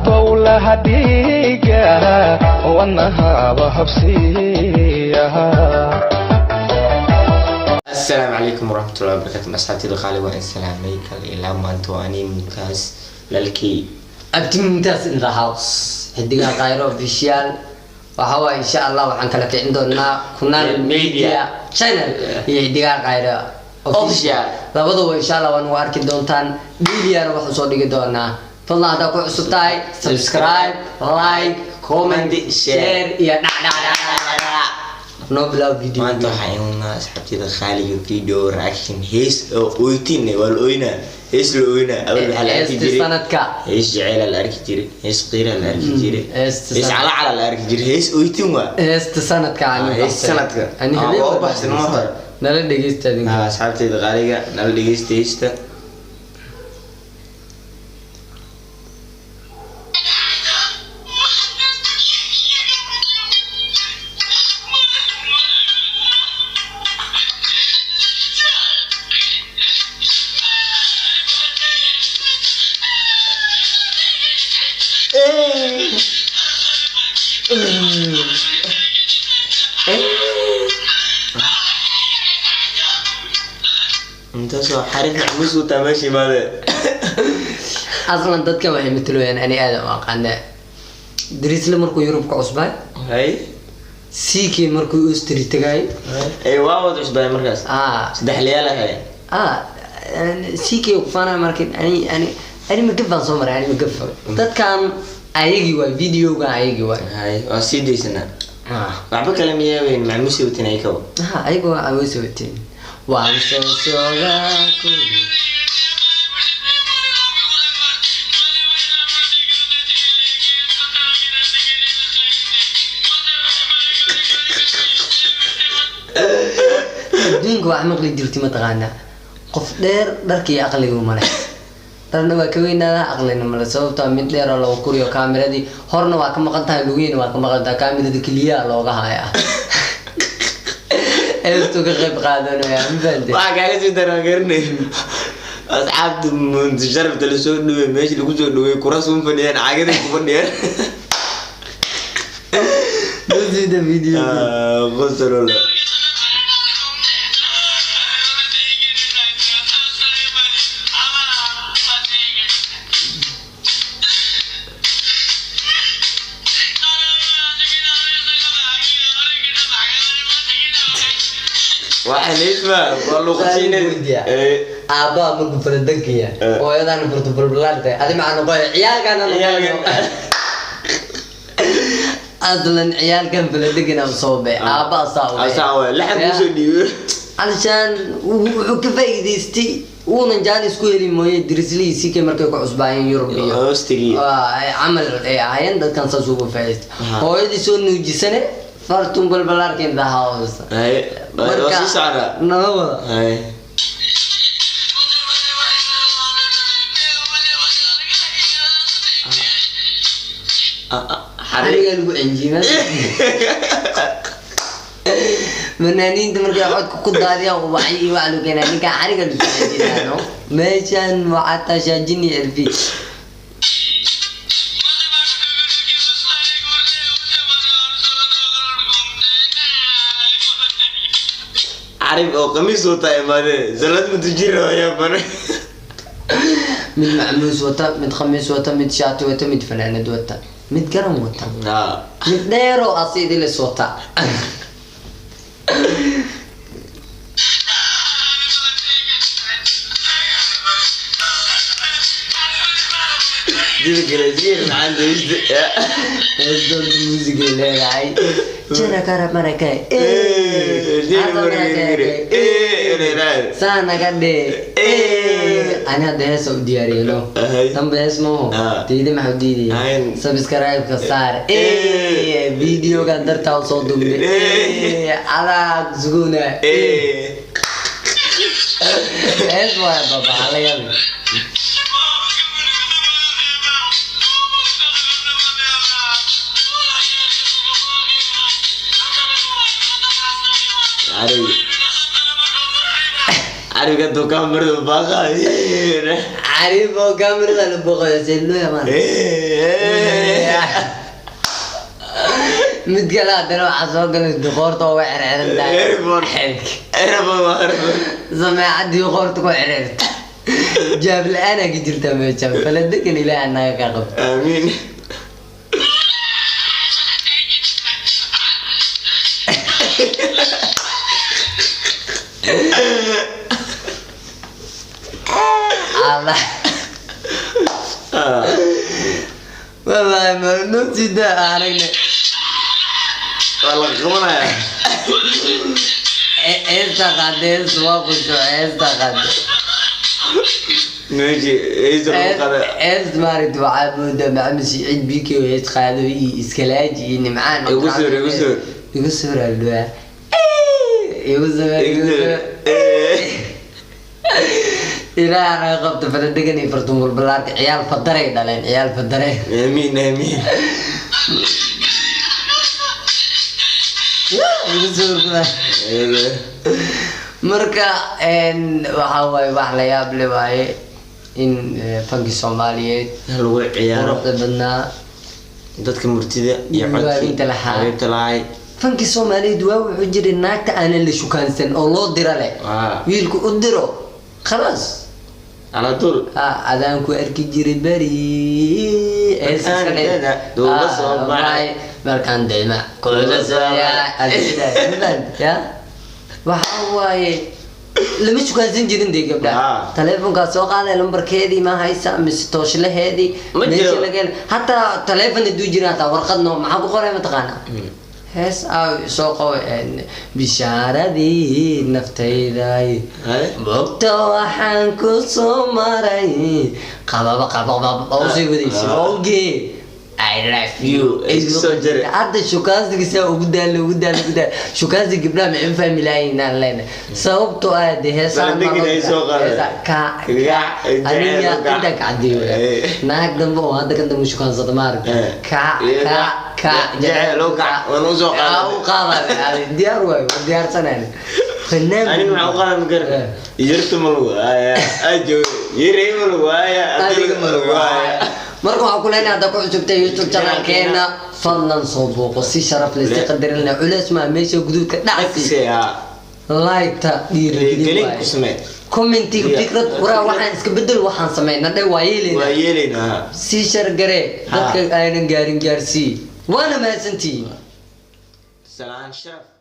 halbowlaha dhiiga wadnahaba habsiyaha. السلام عليكم ورحمة الله وبركاته. أصحابي الغالي والسلام عليكم إلى ما أنتوا أني ممتاز للكي أنت ممتاز in the house. هدينا غيره official وهو إن شاء الله وعن كلا في عندنا كنا ميديا channel هدينا غيره official. لابد إن شاء الله ونوارك دونتان ميديا نروح صودي دونا. فالله هذا كل سبتاي subscribe like comment share يا نوبلا فيديو. ما أنتوا حيونا أصحابي الغالي فيديو reaction هيس أويتين والأوينا هيس الأوينا أول حلقة تجري هيس جعل الأركجري هيس قير الأركجري هيس على الأركجري هيس أويتين هيس سنة كعني هيس سنة ك أنا هلي بحث المهر نلا دقيست هذين أصحابي الغالي نلا دقيست هيستا انت سو حارف محموس وتماشي ماذا اصلا ددك waxay mitloyaan ani aad u aqaan drisle markuu Yurub ka cusbay hay CK markuu Austria tagay ay waa cusbay markaas saddex liyaal ah CK ku faana markii ani ma gafan soo maray ani ma gafan dadkan ayagi waa videoga ayagi waa hay waa sideysana waxba kala miyaabeen maxmuus iyo tinay kaw ayagu waa awooso tin waan soo ku dingo ahmaq li dirti ma taqaana qof dheer dharkii aqligu ma leh darna waa ka weynaa aqlina ma leh sababtoo mid dheer oo lagu kuriyo kaamiradii horna waa ka maqan tahay lugeena waa ka maqan tahay kaamirada kaliya looga hayaa eesto ka qayb qaadanaya mabante waa kaaga sii daran garnay asxaabtu mun sharafta la soo dhaway meeshii lagu soo dhaway kuraasuun fadhiyaan caagada ku fadhiyaan dada video qosorola واحد اسمه والله قصينا ابا ما فردقيا ويدا انا برضو بربلالته هذه معنا باي عيال كان اصلا عيال كان فردقنا مصوبه ابا صاوي لحد وسو ديو علشان وكفايديستي ونجان اسكو يلي مويه درسلي سي كي markay ku cusbaayeen Europe Austria amal ay ahayn dadkan soo soo faayist hooyadii soo nuujisane fartum balbalarka in the house ay wasi saara no ay حريقه لو انجينا منانين تمرك يقعد ku daadiya waxay waalo keenay ninka xariga lu jeedinaano meeshan waxata shaajini elfi عارف او قميص وطا ماده زلت متجيره يا بني من معموس وطا من خميس وطا من شات وطا من فنانه وطا من قرم وطا من ديرو اصيد لسوطا دي الجلازير عنده ايش دول الموسيقى اللي هاي جرى كرب مركاي sana kade ana de Saudi no tam bes mo tide mahudidi subscribe ka sar video ga darta soo dumbe ala zuguna es waa baba ala yabi عارف قد كاميرا بقى عارف كاميرا البقى سيلو يا مان mid kale haddana waxaa soo galay qoorta oo xirxiran tahay sameecadii qoorta ku xirxirta jaab la-aan aa ka jirta meesha fala degan ilaaha naga ka qabto amiin Allah والله ما نسي ده علينا والله قمنا قديس واقف قديس نجي مارد وعبود مع مسيعد بيكي ويتخاذوا إسكالاجي إني معانا يقصر الدواء يقصر إلى أنا قبض فلدقني فرتم البلاد عيال فدري دالين عيال فدري آمين marka waxa way wax la yaab leh waaye in fanki Soomaaliyeed lagu ciyaaro badnaa dadka murtida iyo codka lahaay fanki Soomaaliyeed waa wuxuu jiray naagta aan la shukaansan oo loo dira leh wiilku u diro خلاص على طول أذان كو أركي جري بري أنا دوبا صوباي بركان ديما كل سويا يا وحواي لما شو كان زنجرين دي قبل تلفون كاسوق على نمبر كذي ما هاي مستوش له هذي حتى تلفون دو جرينا ورقدنا مع بقولة متقانا هس أو سوق بشارة دي نفتيداي بقتوا حنكو سمراي قبابا أوصي بديش أوكي I love you. هذا شوكاز دي وقدال شوكاز دي قبلها من فهم لاين لنا صوبتو هذه هسا أنا عندك عدي ناك دمبو هذا كان دمو شوكاز زدمار جعلوكا ونوزو ديار واي ديار سنة فنان أنا مع قال مقرر يرتم الوايا أجو يريم الوايا أدرك الوايا marka waxa ku leenahay hadda ku cusubtay YouTube channel-keena fadlan soo booqo si sharaf leh si qadar leh culays ma meesha guduudka dhacsi like ta dhiirigelin ku samee commentiga fikrad waraa waxaan iska bedel waxaan sameeynaa waa yeelina si shar gare dadka aynan gaarin gaarsii waana mahadsantiin salaan sharaf